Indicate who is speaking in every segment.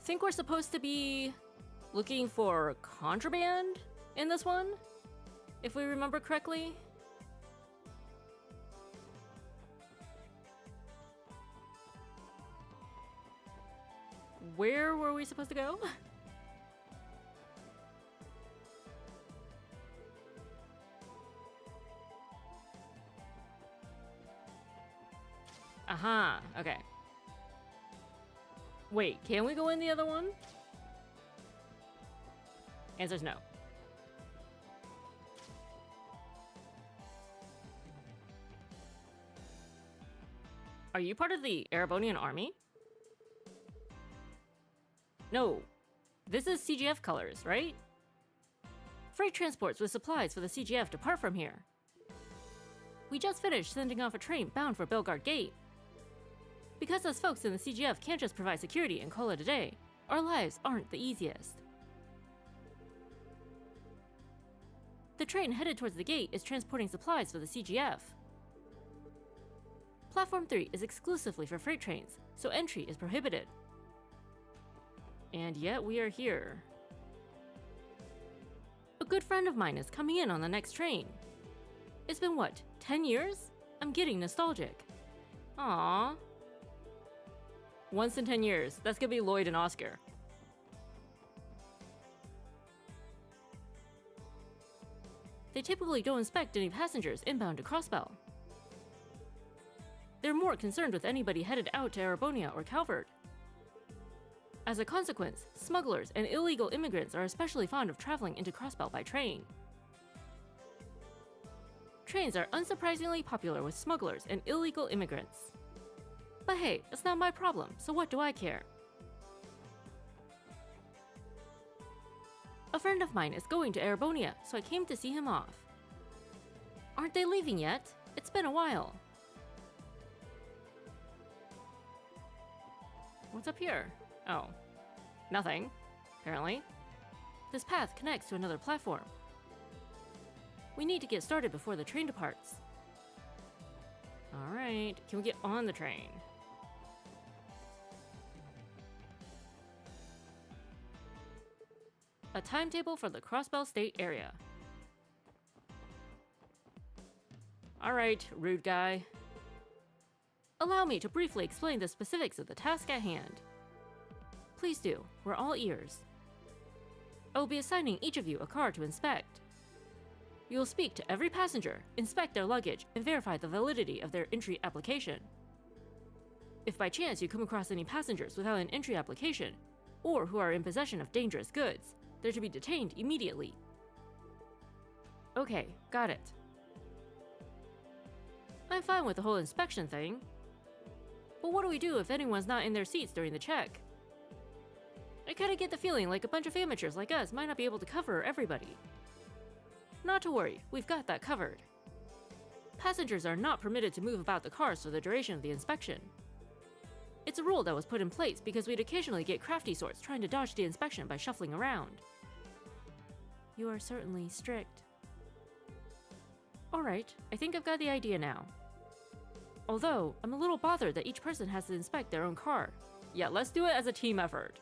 Speaker 1: think we're supposed to be looking for contraband in this one, if we remember correctly. Where were we supposed to go? Aha, okay. Wait, can we go in the other one? Answer's no. Are you part of the Erebonian army? No. This is CGF colors, right? Freight transports with supplies for the CGF depart from here. We just finished sending off a train bound for Belgard Gate. Because us folks in the CGF can't just provide security and call it a day, our lives aren't the easiest. The train headed towards the gate is transporting supplies for the CGF. Platform 3 is exclusively for freight trains, so entry is prohibited. And yet we are here. A good friend of mine is coming in on the next train. It's been what, 10 years? I'm getting nostalgic. Aww. Once in 10 years, that's gonna be Lloyd and Oscar. They typically don't inspect any passengers inbound to Crossbell. They're more concerned with anybody headed out to Erebonia or Calvert. As a consequence, smugglers and illegal immigrants are especially fond of traveling into Crossbell by train. Trains are unsurprisingly popular with smugglers and illegal immigrants. But hey, it's not my problem, so what do I care? A friend of mine is going to Erebonia, so I came to see him off. Aren't they leaving yet? It's been a while. What's up here? Oh, nothing, apparently. This path connects to another platform. We need to get started before the train departs. Alright, can we get on the train? A timetable for the Crossbell State area. Alright, rude guy. Allow me to briefly explain the specifics of the task at hand. Please do, we're all ears. I will be assigning each of you a car to inspect. You will speak to every passenger, inspect their luggage, and verify the validity of their entry application. If by chance you come across any passengers without an entry application, or who are in possession of dangerous goods, they're to be detained immediately. Okay, got it. I'm fine with the whole inspection thing. But what do we do if anyone's not in their seats during the check? I kinda get the feeling like a bunch of amateurs like us might not be able to cover everybody. Not to worry, we've got that covered. Passengers are not permitted to move about the cars for the duration of the inspection. It's a rule that was put in place because we'd occasionally get crafty sorts trying to dodge the inspection by shuffling around. You are certainly strict. Alright, I think I've got the idea now. Although, I'm a little bothered that each person has to inspect their own car. Yeah, let's do it as a team effort.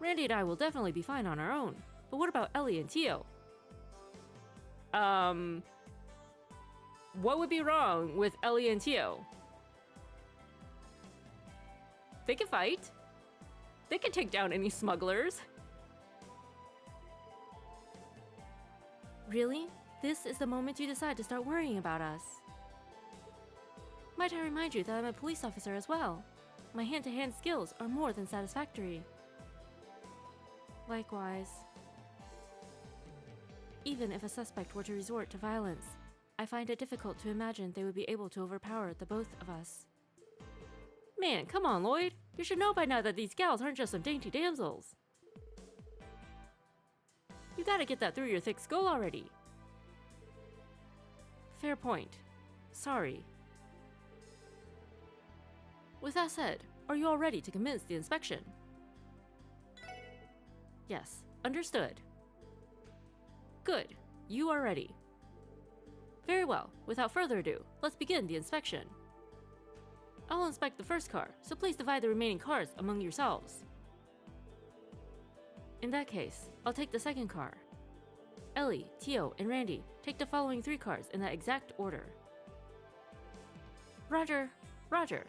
Speaker 1: Randy and I will definitely be fine on our own, but what about Ellie and Tio? What would be wrong with Ellie and Tio? They can fight. They can take down any smugglers. Really? This is the moment you decide to start worrying about us. Might I remind you that I'm a police officer as well. My hand-to-hand skills are more than satisfactory. Likewise. Even if a suspect were to resort to violence, I find it difficult to imagine they would be able to overpower the both of us. Man, come on, Lloyd. You should know by now that these gals aren't just some dainty damsels. You gotta get that through your thick skull already. Fair point. Sorry. With that said, are you all ready to commence the inspection? Yes, understood. Good, you are ready. Very well, without further ado, let's begin the inspection. I'll inspect the first car, so please divide the remaining cars among yourselves. In that case, I'll take the second car. Ellie, Tio, and Randy, take the following 3 cars in that exact order. Roger, Roger.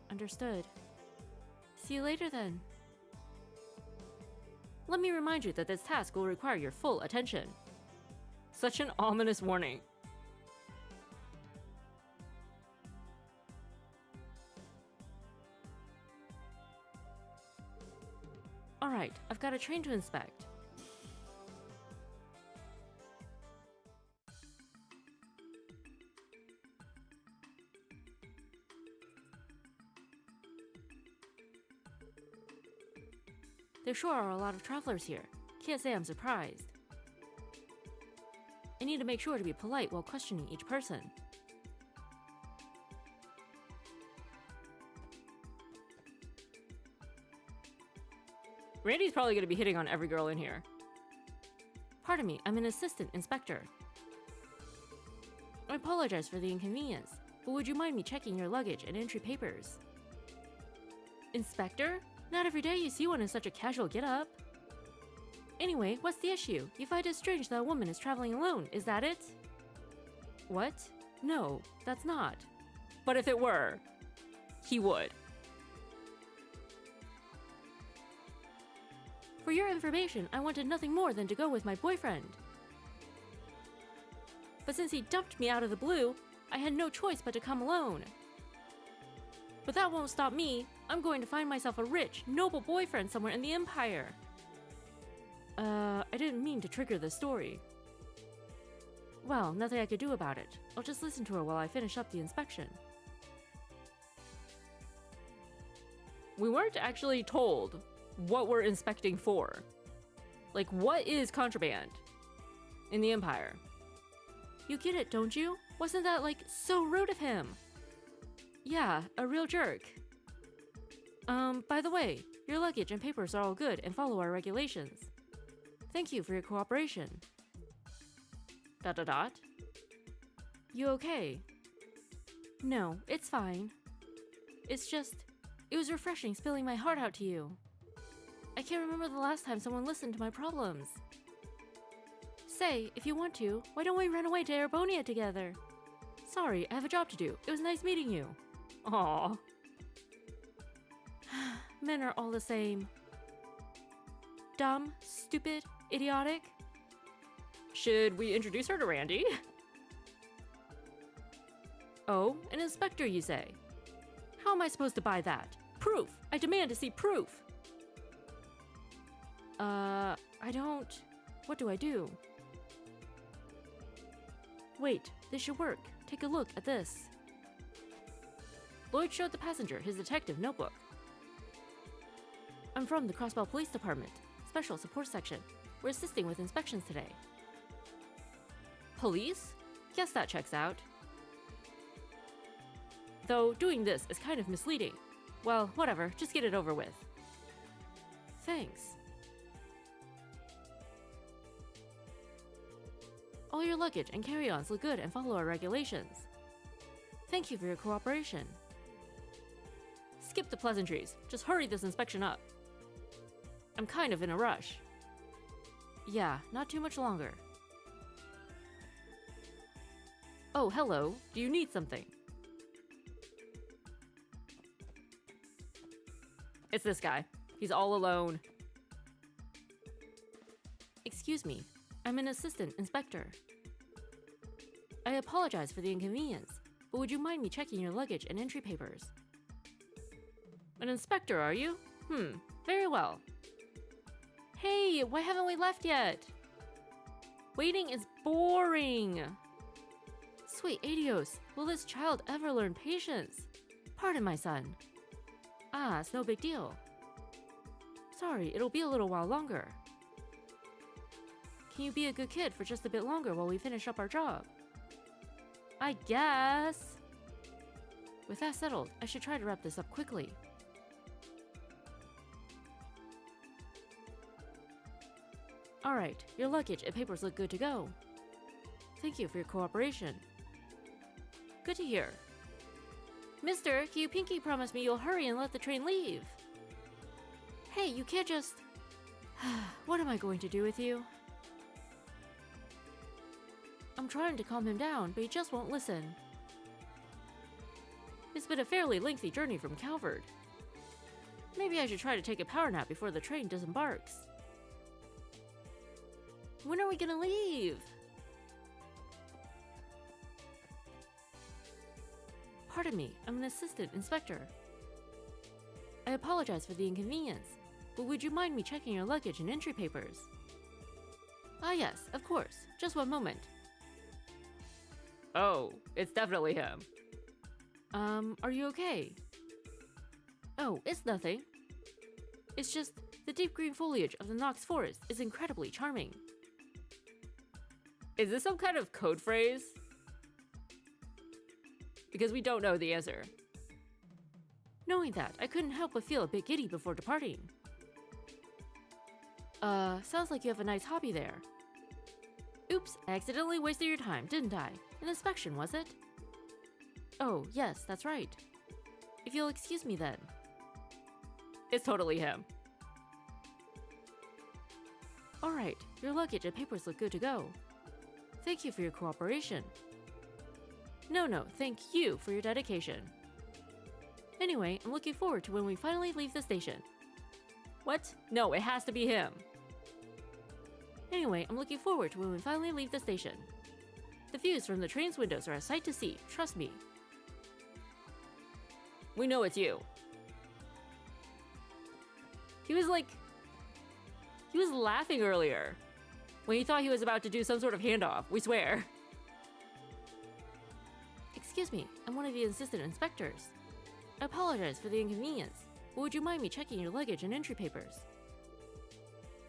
Speaker 1: Understood. See you later then. Let me remind you that this task will require your full attention. Such an ominous warning. Alright, I've got a train to inspect. There sure are a lot of travelers here. Can't say I'm surprised. I need to make sure to be polite while questioning each person. Randy's probably going to be hitting on every girl in here. Pardon me, I'm an assistant inspector. I apologize for the inconvenience, but would you mind me checking your luggage and entry papers? Inspector? Not every day you see one in such a casual get-up. Anyway, what's the issue? You find it strange that a woman is traveling alone, is that it? What? No, that's not. But if it were, he would. For your information, I wanted nothing more than to go with my boyfriend. But since he dumped me out of the blue, I had no choice but to come alone. But that won't stop me. I'm going to find myself a rich, noble boyfriend somewhere in the Empire. I didn't mean to trigger the story. Well, nothing I could do about it. I'll just listen to her while I finish up the inspection. We weren't actually told what we're inspecting for. Like, what is contraband in the Empire? You get it, don't you? Wasn't that, like, so rude of him? Yeah, a real jerk. By the way, your luggage and papers are all good and follow our regulations. Thank you for your cooperation. ... You okay? No, it's fine. It's just, it was refreshing spilling my heart out to you. I can't remember the last time someone listened to my problems. Say, if you want to, why don't we run away to Erebonia together? Sorry, I have a job to do. It was nice meeting you. Aww. Men are all the same. Dumb, stupid, idiotic. Should we introduce her to Randy? Oh, an inspector, you say? How am I supposed to buy that? Proof! I demand to see proof! I don't... What do I do? Wait, this should work. Take a look at this. Lloyd showed the passenger his detective notebook. I'm from the Crossbell Police Department, Special Support Section. We're assisting with inspections today. Police? Guess that checks out. Though doing this is kind of misleading. Well, whatever, just get it over with. Thanks. All your luggage and carry-ons look good and follow our regulations. Thank you for your cooperation. Skip the pleasantries. Just hurry this inspection up. I'm kind of in a rush. Yeah, not too much longer. Oh, hello. Do you need something? It's this guy. He's all alone. Excuse me. I'm an assistant inspector. I apologize for the inconvenience, but would you mind me checking your luggage and entry papers? An inspector, are you? Very well. Hey, why haven't we left yet? Waiting is boring. Sweet Adios, will this child ever learn patience? Pardon, my son. Ah, it's no big deal. Sorry, it'll be a little while longer. Can you be a good kid for just a bit longer while we finish up our job? I guess. With that settled, I should try to wrap this up quickly. Alright, your luggage and papers look good to go. Thank you for your cooperation. Good to hear. Mister, can you pinky promise me you'll hurry and let the train leave? Hey, you can't just... What am I going to do with you? I'm trying to calm him down, but he just won't listen. It's been a fairly lengthy journey from Calvard. Maybe I should try to take a power nap before the train disembarks. When are we gonna leave? Pardon me, I'm an assistant inspector. I apologize for the inconvenience, but would you mind me checking your luggage and entry papers? Ah yes, of course. Just one moment. Oh, it's definitely him. Are you okay? Oh, it's nothing. It's just the deep green foliage of the Nox Forest is incredibly charming. Is this some kind of code phrase? Because we don't know the answer. Knowing that, I couldn't help but feel a bit giddy before departing. Sounds like you have a nice hobby there. Oops, I accidentally wasted your time, didn't I? An inspection, was it? Oh, yes, that's right. If you'll excuse me then. It's totally him. Alright, your luggage and papers look good to go. Thank you for your cooperation. No, thank you for your dedication. Anyway, I'm looking forward to when we finally leave the station. What? No, it has to be him. Anyway, I'm looking forward to when we finally leave the station. The views from the train's windows are a sight to see, trust me. We know it's you. He was laughing earlier when he thought he was about to do some sort of handoff, we swear. Excuse me, I'm one of the assistant inspectors. I apologize for the inconvenience, but would you mind me checking your luggage and entry papers?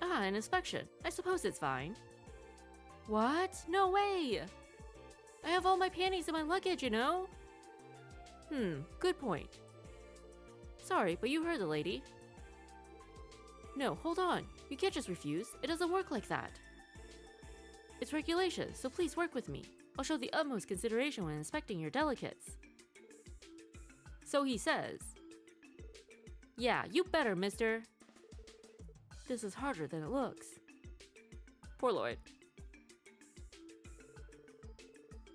Speaker 1: Ah, an inspection. I suppose it's fine. What? No way! I have all my panties in my luggage, you know? Good point. Sorry, but you heard the lady. No, hold on. You can't just refuse. It doesn't work like that. It's regulations, so please work with me. I'll show the utmost consideration when inspecting your delicates. So he says. Yeah, you better, mister. This is harder than it looks. Poor Lloyd.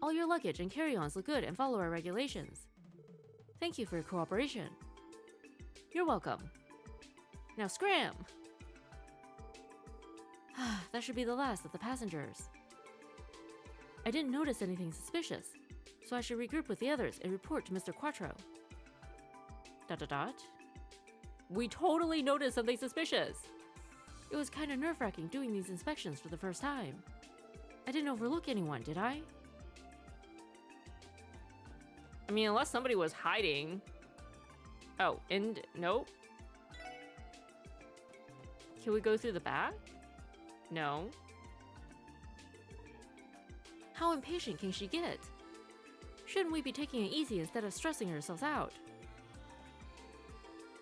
Speaker 1: All your luggage and carry-ons look good and follow our regulations. Thank you for your cooperation. You're welcome. Now scram! That should be the last of the passengers. I didn't notice anything suspicious, so I should regroup with the others and report to Mr. Quattro. ... We totally noticed something suspicious. It was kind of nerve-wracking doing these inspections for the first time. I didn't overlook anyone, did I? I mean, unless somebody was hiding. Oh, and nope. Can we go through the back? No. How impatient can she get? Shouldn't we be taking it easy instead of stressing ourselves out?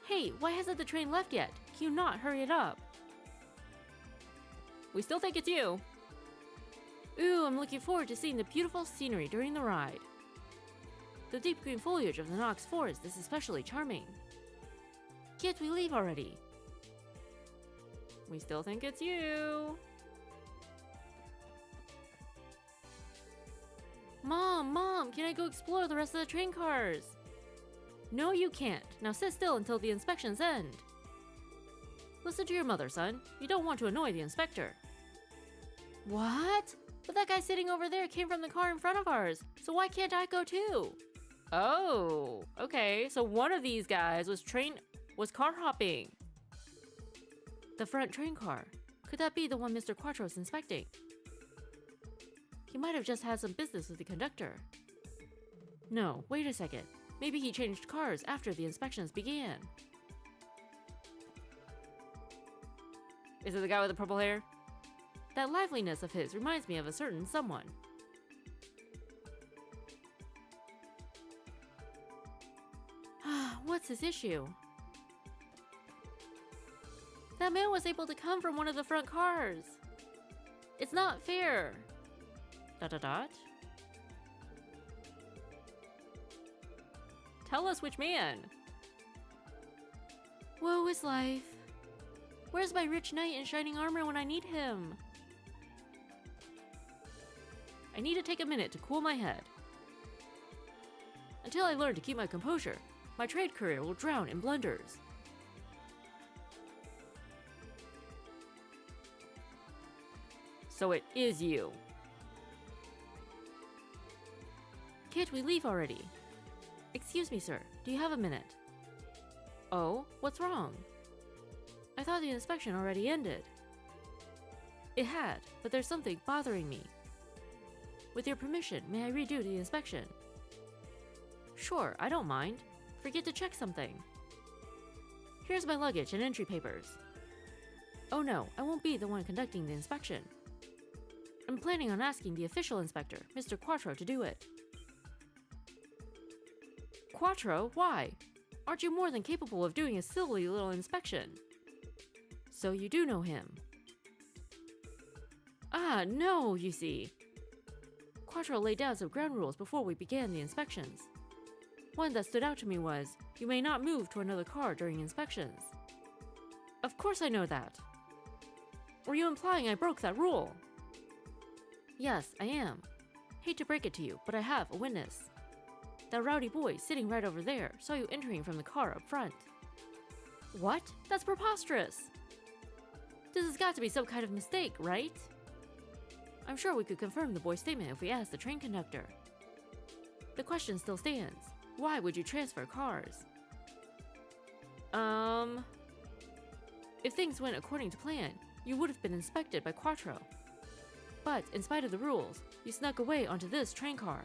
Speaker 1: Hey, why hasn't the train left yet? Can you not hurry it up? We still think it's you. Ooh, I'm looking forward to seeing the beautiful scenery during the ride. The deep green foliage of the Nox Forest is especially charming. Can't we leave already? We still think it's you. Mom, can I go explore the rest of the train cars? No, you can't. Now sit still until the inspections end. Listen to your mother, son. You don't want to annoy the inspector. What? But that guy sitting over there came from the car in front of ours, so why can't I go too? Oh, okay. So one of these guys was car hopping. The front train car. Could that be the one Mr. Quattro's inspecting? He might have just had some business with the conductor. No, wait a second. Maybe he changed cars after the inspections began. Is it the guy with the purple hair? That liveliness of his reminds me of a certain someone. What's his issue? That man was able to come from one of the front cars. It's not fair. ... Tell us which man. Woe is life. Where's my rich knight in shining armor when I need him? I need to take a minute to cool my head. Until I learn to keep my composure, my trade career will drown in blunders. So it is you. Kit, we leave already. Excuse me, sir. Do you have a minute? Oh, what's wrong? I thought the inspection already ended. It had, but there's something bothering me. With your permission, may I redo the inspection? Sure, I don't mind. Forget to check something. Here's my luggage and entry papers. Oh no, I won't be the one conducting the inspection. I'm planning on asking the official inspector, Mr. Quattro, to do it. Quattro? Why? Aren't you more than capable of doing a silly little inspection? So you do know him. Ah, no, you see. Quattro laid down some ground rules before we began the inspections. One that stood out to me was, you may not move to another car during inspections. Of course I know that. Were you implying I broke that rule? Yes, I am. Hate to break it to you, but I have a witness. That rowdy boy sitting right over there saw you entering from the car up front. What? That's preposterous! This has got to be some kind of mistake, right? I'm sure we could confirm the boy's statement if we asked the train conductor. The question still stands. Why would you transfer cars? If things went according to plan, you would have been inspected by Quattro. But, in spite of the rules, you snuck away onto this train car.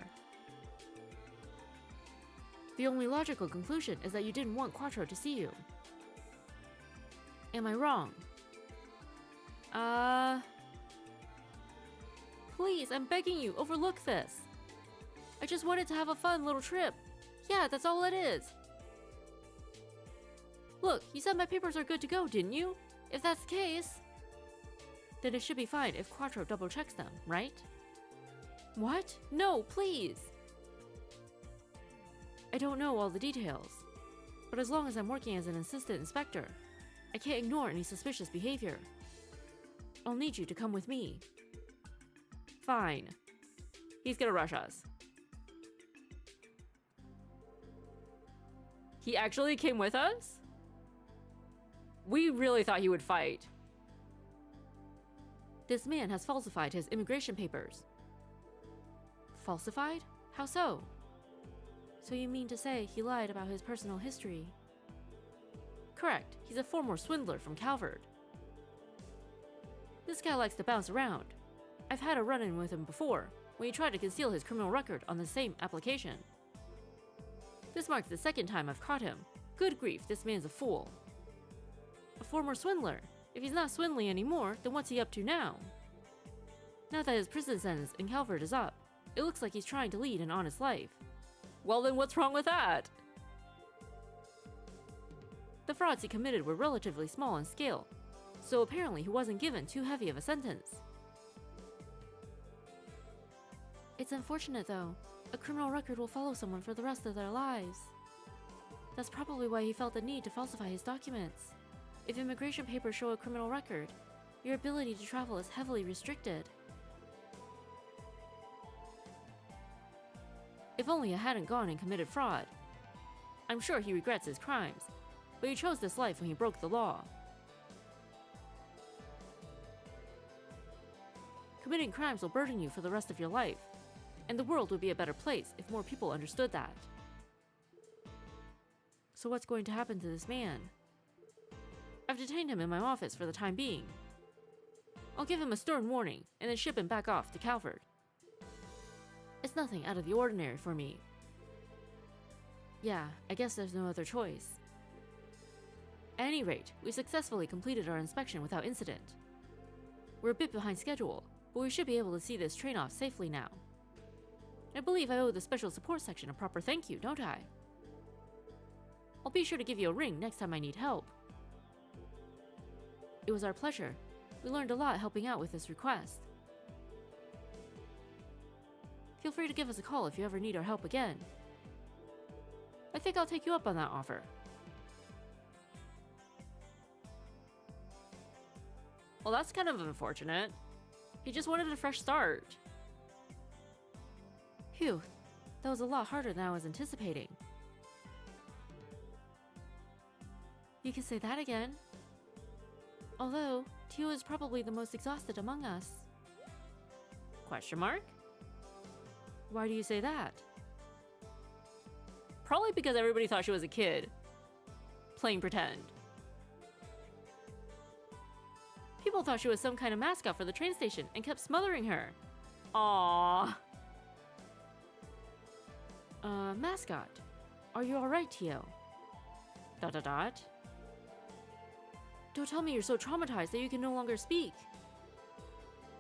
Speaker 1: The only logical conclusion is that you didn't want Quattro to see you. Am I wrong? Please, I'm begging you, overlook this. I just wanted to have a fun little trip. Yeah, that's all it is. Look, you said my papers are good to go, didn't you? If that's the case, then it should be fine if Quattro double checks them, right? What? No, please! I don't know all the details, but as long as I'm working as an assistant inspector, I can't ignore any suspicious behavior. I'll need you to come with me. Fine. He's gonna rush us. He actually came with us? We really thought he would fight. This man has falsified his immigration papers. Falsified? How so? So you mean to say he lied about his personal history? Correct. He's a former swindler from Calvard. This guy likes to bounce around. I've had a run-in with him before, when he tried to conceal his criminal record on the same application. This marks the second time I've caught him. Good grief, this man's a fool. A former swindler. If he's not swindling anymore, then what's he up to now? Now that his prison sentence in Calvard is up, it looks like he's trying to lead an honest life. Well then what's wrong with that? The frauds he committed were relatively small in scale, so apparently he wasn't given too heavy of a sentence. It's unfortunate though. A criminal record will follow someone for the rest of their lives. That's probably why he felt the need to falsify his documents. If immigration papers show a criminal record, your ability to travel is heavily restricted. If only I hadn't gone and committed fraud. I'm sure he regrets his crimes, but he chose this life when he broke the law. Committing crimes will burden you for the rest of your life, and the world would be a better place if more people understood that. So what's going to happen to this man? I've detained him in my office for the time being. I'll give him a stern warning and then ship him back off to Calvard. It's nothing out of the ordinary for me. Yeah, I guess there's no other choice. At any rate, we successfully completed our inspection without incident. We're a bit behind schedule, but we should be able to see this train off safely now. I believe I owe the special support section a proper thank you, don't I? I'll be sure to give you a ring next time I need help. It was our pleasure. We learned a lot helping out with this request. Feel free to give us a call if you ever need our help again. I think I'll take you up on that offer. Well, that's kind of unfortunate. He just wanted a fresh start. Phew, that was a lot harder than I was anticipating. You can say that again. Although, Tio is probably the most exhausted among us. Question mark? Why do you say that? Probably because everybody thought she was a kid. Playing pretend. People thought she was some kind of mascot for the train station and kept smothering her. Aww. Mascot. Are you alright, Tio? ... Don't tell me you're so traumatized that you can no longer speak.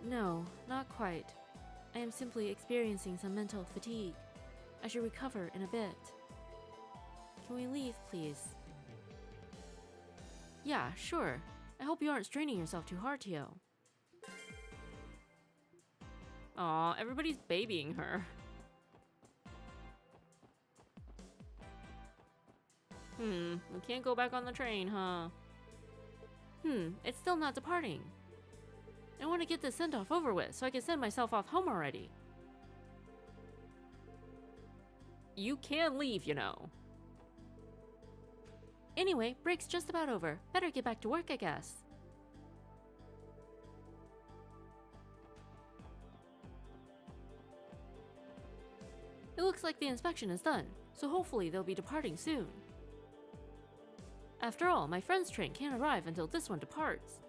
Speaker 1: No, not quite. I am simply experiencing some mental fatigue. I should recover in a bit. Can we leave, please? Yeah, sure. I hope you aren't straining yourself too hard, Tio. Aw, everybody's babying her. We can't go back on the train, huh? It's still not departing. I want to get this send-off over with so I can send myself off home already. You can leave, you know. Anyway, break's just about over. Better get back to work, I guess. It looks like the inspection is done, so hopefully they'll be departing soon. After all, my friend's train can't arrive until this one departs.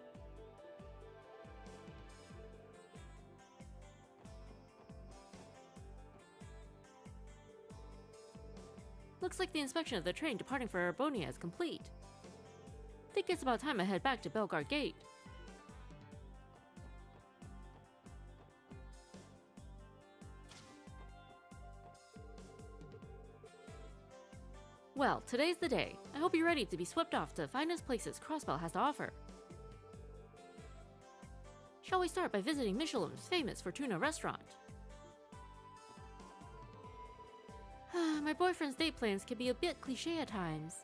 Speaker 1: Looks like the inspection of the train departing for Erebonia is complete. Think it's about time I head back to Belgard Gate. Well, today's the day. I hope you're ready to be swept off to the finest places Crossbell has to offer. Shall we start by visiting Michelin's famous Fortuna restaurant? My boyfriend's date plans can be a bit cliché at times.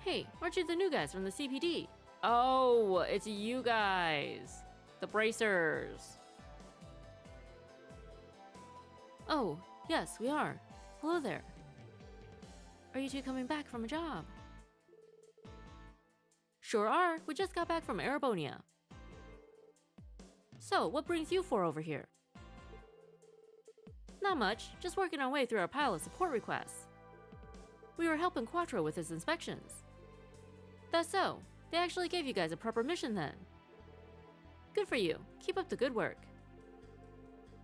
Speaker 1: Hey, aren't you the new guys from the CPD? Oh, it's you guys. The Bracers. Oh, yes, we are. Hello there. Are you two coming back from a job? Sure are. We just got back from Erebonia. So, what brings you four over here? Not much. Just working our way through our pile of support requests. We were helping Quattro with his inspections. That's so. They actually gave you guys a proper mission then. Good for you. Keep up the good work.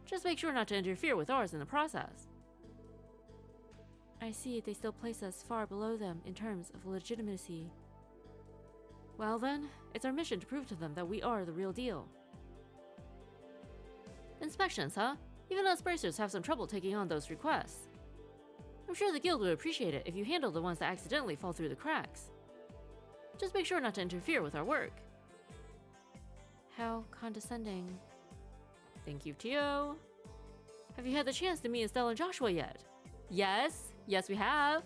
Speaker 1: Just make sure not to interfere with ours in the process. I see they still place us far below them in terms of legitimacy. Well then, it's our mission to prove to them that we are the real deal. Inspections, huh? Even us Bracers have some trouble taking on those requests. I'm sure the guild would appreciate it if you handle the ones that accidentally fall through the cracks. Just make sure not to interfere with our work. How condescending. Thank you, Tio. Have you had the chance to meet Estelle and Joshua yet? Yes, we have.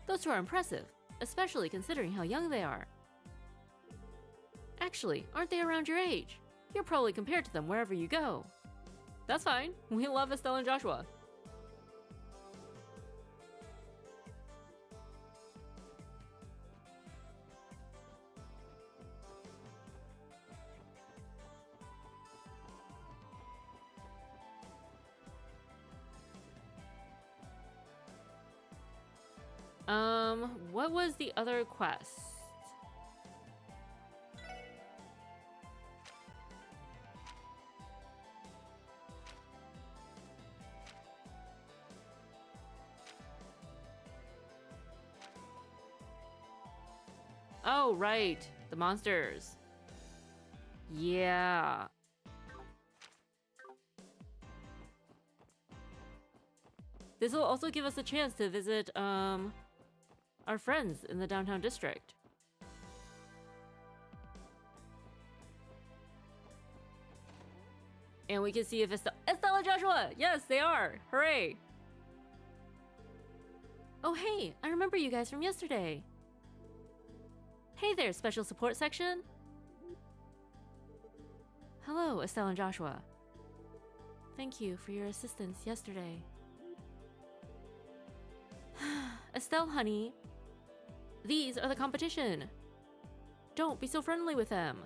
Speaker 1: Those two are impressive, especially considering how young they are. Actually, aren't they around your age? You're probably compared to them wherever you go. That's fine. We love Estelle and Joshua. What was the other quest? Oh, right. The monsters. Yeah. This will also give us a chance to visit, our friends in the downtown district. And we can see if Estelle and Joshua! Yes, they are! Hooray! Oh hey, I remember you guys from yesterday. Hey there, Special Support Section. Hello, Estelle and Joshua. Thank you for your assistance yesterday. Estelle, honey. These are the competition. Don't be so friendly with them.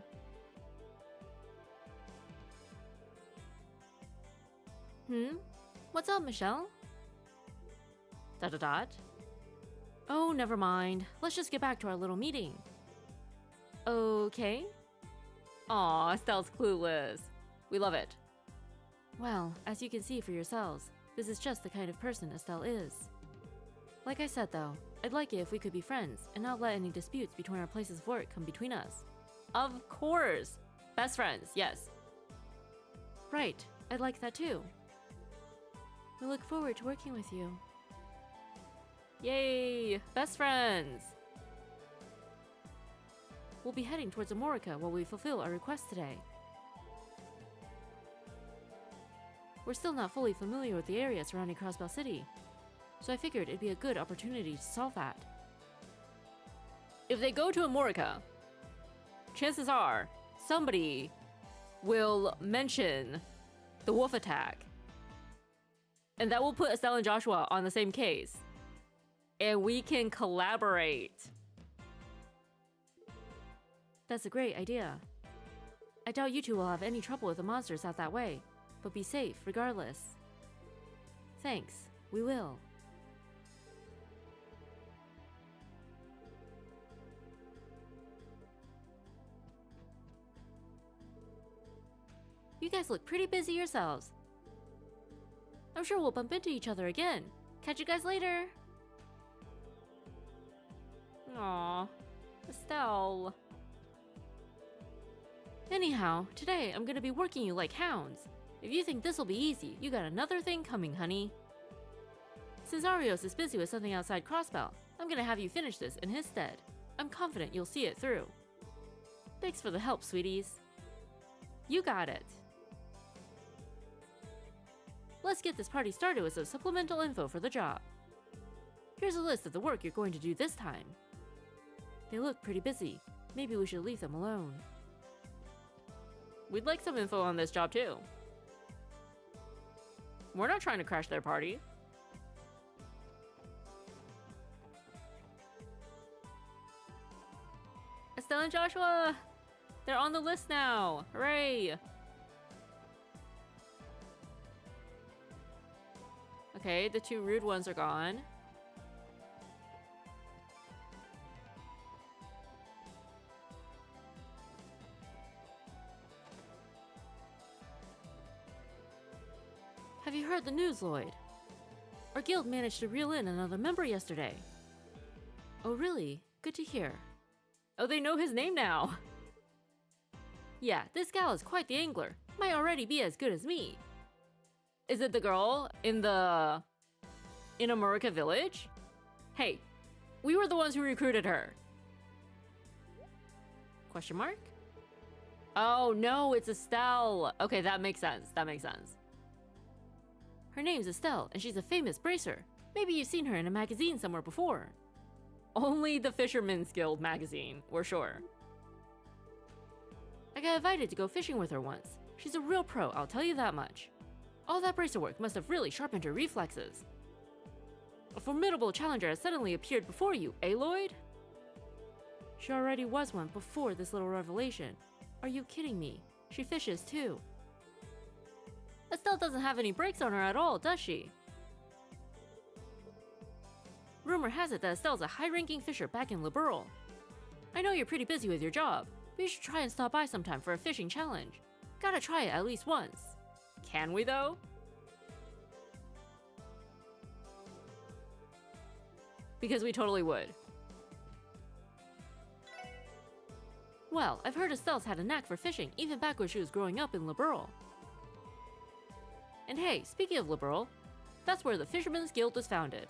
Speaker 1: What's up, Michelle? ... Oh, never mind. Let's just get back to our little meeting. Okay. Aw, Estelle's clueless. We love it. Well, as you can see for yourselves, this is just the kind of person Estelle is. Like I said though, I'd like it if we could be friends and not let any disputes between our places of work come between us. Of course! Best friends, yes. Right, I'd like that too. We look forward to working with you. Yay! Best friends! We'll be heading towards Amorica while we fulfill our request today. We're still not fully familiar with the area surrounding Crossbell City, so I figured it'd be a good opportunity to solve that. If they go to Amorica, chances are somebody will mention the wolf attack. And that will put Estelle and Joshua on the same case. And we can collaborate. That's a great idea. I doubt you two will have any trouble with the monsters out that way, but be safe regardless. Thanks, we will. You guys look pretty busy yourselves. I'm sure we'll bump into each other again. Catch you guys later. Aww, Estelle. Anyhow, today I'm gonna be working you like hounds. If you think this'll be easy, you got another thing coming, honey. Since Arios is busy with something outside Crossbell, I'm gonna have you finish this in his stead. I'm confident you'll see it through. Thanks for the help, sweeties. You got it. Let's get this party started with some supplemental info for the job. Here's a list of the work you're going to do this time. They look pretty busy. Maybe we should leave them alone. We'd like some info on this job too. We're not trying to crash their party. Estelle and Joshua! They're on the list now! Hooray! Okay, the two rude ones are gone. Have you heard the news, Lloyd? Our guild managed to reel in another member yesterday. Oh really? Good to hear. Oh, they know his name now! Yeah, this gal is quite the angler. Might already be as good as me. Is it the girl in Amorica Village? Hey, we were the ones who recruited her. Question mark? Oh no, it's Estelle. Okay, that makes sense. That makes sense. Her name's Estelle, and she's a famous bracer. Maybe you've seen her in a magazine somewhere before. Only the Fisherman's Guild magazine, we're sure. I got invited to go fishing with her once. She's a real pro, I'll tell you that much. All that bracer work must have really sharpened her reflexes. A formidable challenger has suddenly appeared before you, eh, Lloyd? She already was one before this little revelation. Are you kidding me? She fishes too. Estelle doesn't have any brakes on her at all, does she? Rumor has it that Estelle's a high-ranking fisher back in Liberl. I know you're pretty busy with your job, but you should try and stop by sometime for a fishing challenge. Gotta try it at least once. Can we though? Because we totally would. Well, I've heard Estelle's had a knack for fishing even back when she was growing up in Liberl. And hey, speaking of Liberl, that's where the Fisherman's Guild was founded.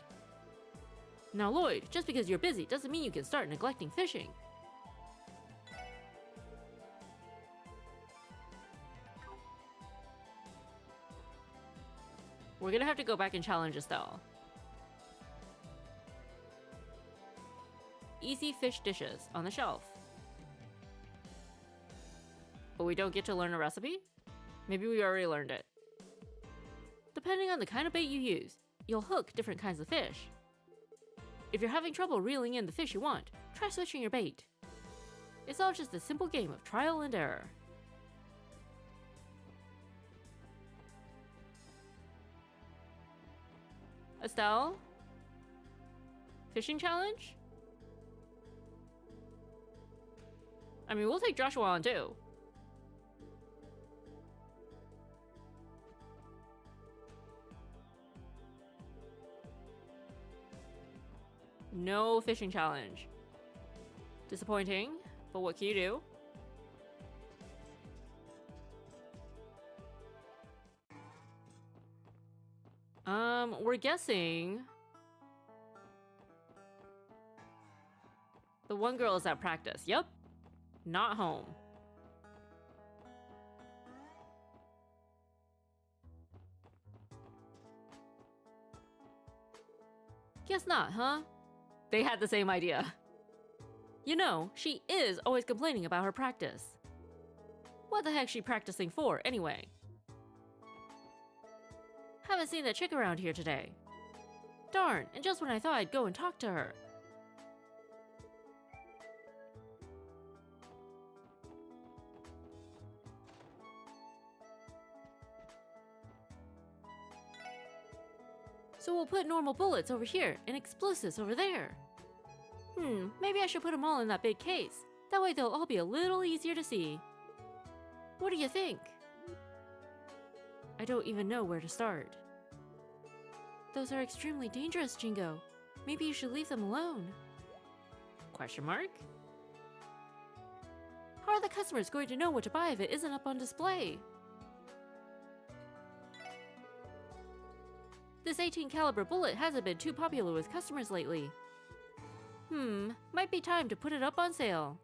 Speaker 1: Now Lloyd, just because you're busy doesn't mean you can start neglecting fishing. We're gonna have to go back and challenge Estelle. easy fish dishes on the shelf. But we don't get to learn a recipe? Maybe we already learned it. Depending on the kind of bait you use, you'll hook different kinds of fish. If you're having trouble reeling in the fish you want, try switching your bait. It's all just a simple game of trial and error. Estelle? Fishing challenge? I mean, we'll take Joshua on too. No fishing challenge. Disappointing, but what can you do? We're guessing the one girl is at practice. Yep. Not home. Guess not, huh? They had the same idea. You know, she is always complaining about her practice. What the heck's she practicing for, anyway? Haven't seen that chick around here today. Darn, and just when I thought I'd go and talk to her. So we'll put normal bullets over here and explosives over there. Maybe I should put them all in that big case. That way they'll all be a little easier to see. What do you think? I don't even know where to start. Those are extremely dangerous, Jingo. Maybe you should leave them alone. Question mark? How are the customers going to know what to buy if it isn't up on display? This 18 caliber bullet hasn't been too popular with customers lately. Might be time to put it up on sale.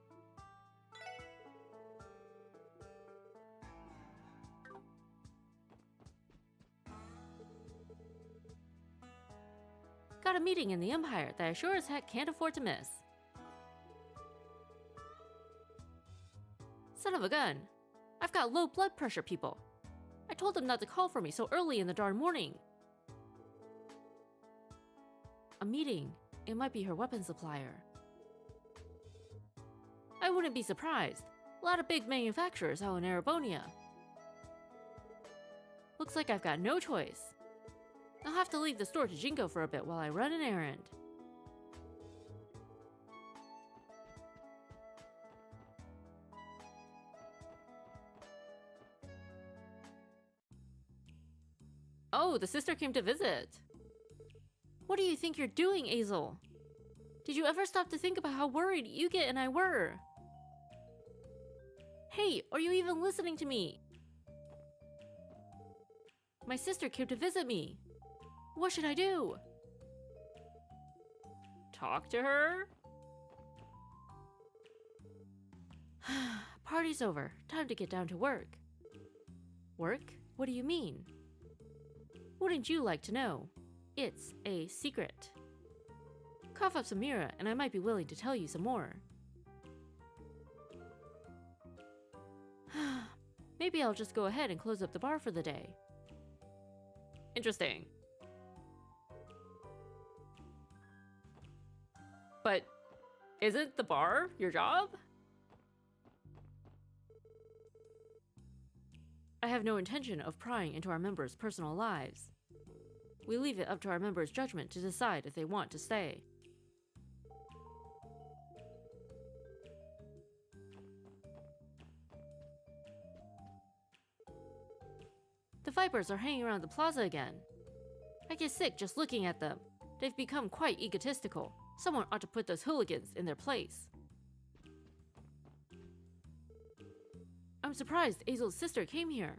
Speaker 1: Got a meeting in the Empire that I sure as heck can't afford to miss. Son of a gun. I've got low blood pressure, people. I told them not to call for me so early in the darn morning. A meeting. It might be her weapon supplier. I wouldn't be surprised. A lot of big manufacturers out in Erebonia. Looks like I've got no choice. I'll have to leave the store to Jingo for a bit while I run an errand. Oh, the sister came to visit. What do you think you're doing, Azel? Did you ever stop to think about how worried Yuge and I were? Hey, are you even listening to me? My sister came to visit me. What should I do? Talk to her? Party's over. Time to get down to work. Work? What do you mean? Wouldn't you like to know? It's a secret. Cough up some Mira, and I might be willing to tell you some more. Maybe I'll just go ahead and close up the bar for the day. Interesting. But isn't the bar your job? I have no intention of prying into our members' personal lives. We leave it up to our members' judgment to decide if they want to stay. The Vipers are hanging around the plaza again. I get sick just looking at them. They've become quite egotistical. Someone ought to put those hooligans in their place. I'm surprised Azel's sister came here.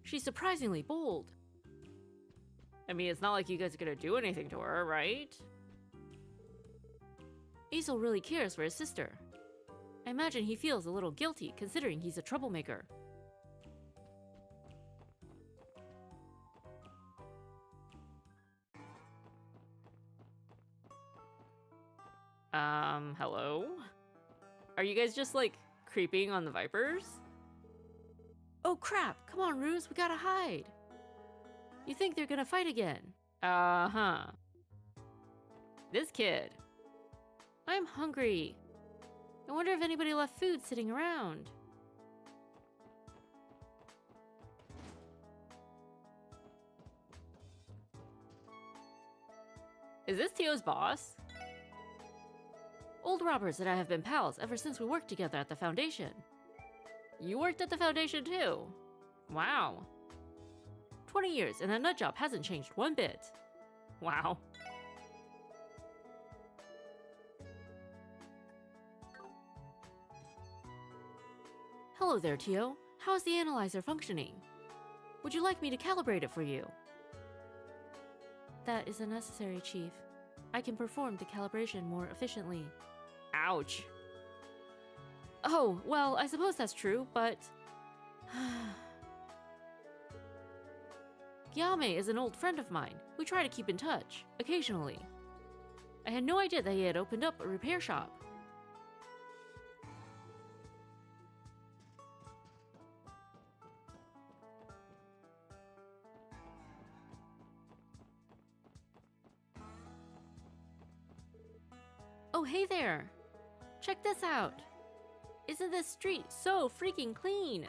Speaker 1: She's surprisingly bold. I mean, it's not like you guys are gonna do anything to her, right? Azel really cares for his sister. I imagine he feels a little guilty considering he's a troublemaker. Hello? Are you guys just, like, creeping on the Vipers? Oh crap! Come on, Ruse, we gotta hide! You think they're gonna fight again? Uh-huh. This kid. I'm hungry. I wonder if anybody left food sitting around. Is this Tio's boss? Old Roberts and I have been pals ever since we worked together at the Foundation. You worked at the Foundation too? Wow. 20 years and that nut job hasn't changed one bit. Wow. Hello there, Tio. How is the analyzer functioning? Would you like me to calibrate it for you? That is unnecessary, Chief. I can perform the calibration more efficiently. Ouch. Oh, well, I suppose that's true, but... Gyame is an old friend of mine. We try to keep in touch, occasionally. I had no idea that he had opened up a repair shop. Oh, hey there! Check this out! Isn't this street so freaking clean?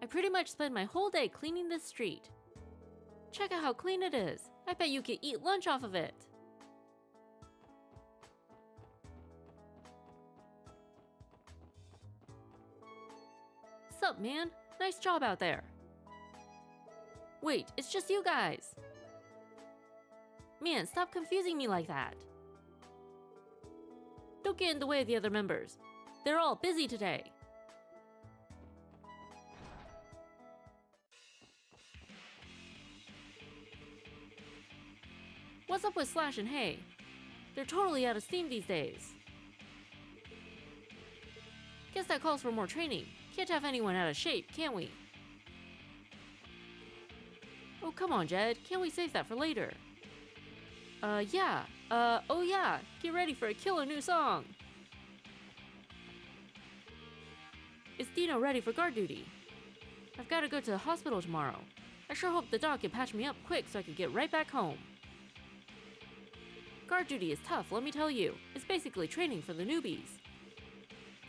Speaker 1: I pretty much spend my whole day cleaning this street. Check out how clean it is. I bet you could eat lunch off of it. Sup, man? Nice job out there. Wait, it's just you guys. Man, stop confusing me like that. Don't get in the way of the other members. They're all busy today. What's up with Slash and Hay? They're totally out of steam these days. Guess that calls for more training. Can't have anyone out of shape, can we? Oh, come on, Jed. Can't we save that for later? Yeah. Oh yeah. Get ready for a killer new song. Is Dino ready for guard duty? I've got to go to the hospital tomorrow. I sure hope the doc can patch me up quick so I can get right back home. Guard duty is tough, let me tell you. It's basically training for the newbies.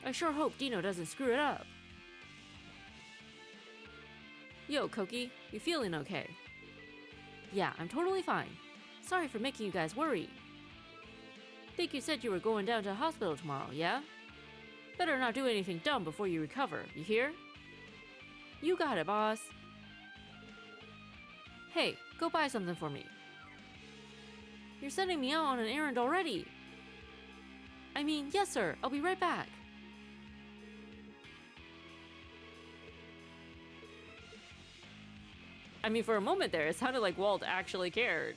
Speaker 1: I sure hope Dino doesn't screw it up. Yo, Koki, you feeling okay? Yeah, I'm totally fine. Sorry for making you guys worry. Think you said you were going down to the hospital tomorrow, yeah? Better not do anything dumb before you recover, you hear? You got it, boss. Hey, go buy something for me. You're sending me out on an errand already. I mean, yes sir, I'll be right back. I mean, for a moment there, it sounded like Walt actually cared.